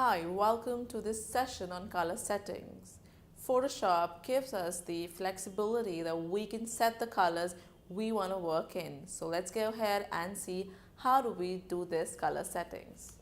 Hi, welcome to this session on color settings. Photoshop gives us the flexibility that we can set the colors we want to work in. So let's go ahead and see how do we do this color settings.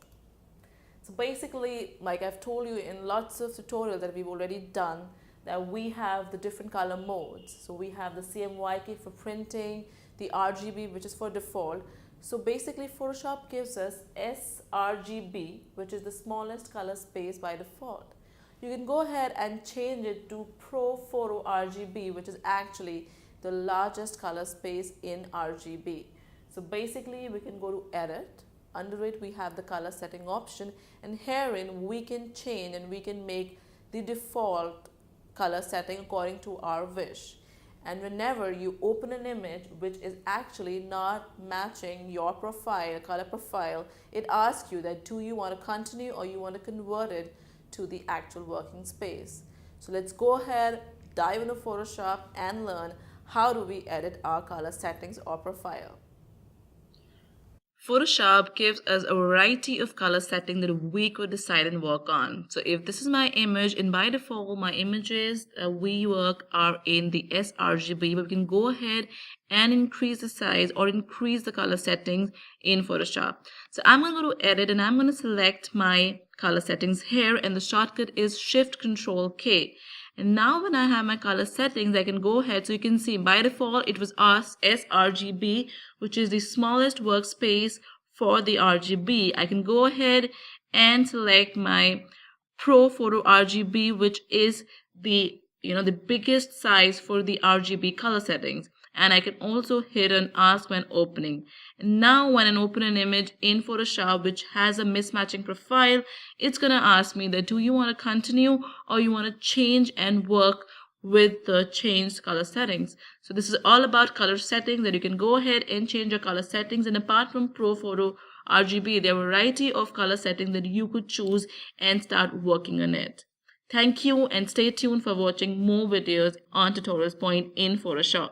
So basically, like I've told you in lots of tutorials that we've already done, that we have the different color modes. So we have the CMYK for printing, the RGB which is for default. So basically Photoshop gives us sRGB, which is the smallest color space by default. You can go ahead and change it to Pro Photo RGB, which is actually the largest color space in RGB. So basically we can go to edit. Under it we have the color setting option, and herein we can change and we can make the default color setting according to our wish. And whenever you open an image which is actually not matching your profile, color profile, it asks you that do you want to continue or you want to convert it to the actual working space. So let's go ahead, dive into Photoshop and learn how do we edit our color settings or profile. Photoshop gives us a variety of color settings that we could decide and work on. So if this is my image, and by default my images we work are in the sRGB, but we can go ahead and increase the size or increase the color settings in Photoshop. So I'm going to go to edit and I'm going to select my color settings here, and the shortcut is Shift Control K. And now when I have my color settings, I can go ahead. So you can see by default it was sRGB, which is the smallest workspace for the RGB. I can go ahead and select my Pro Photo RGB, which is the biggest size for the RGB color settings. And I can also hit on ask when opening. And now when I open an image in Photoshop which has a mismatching profile, it's going to ask me that do you want to continue or you want to change and work with the changed color settings. So this is all about color settings, that you can go ahead and change your color settings. And apart from Pro Photo RGB, there are a variety of color settings that you could choose and start working on it. Thank you, and stay tuned for watching more videos on Tutorials Point in Photoshop.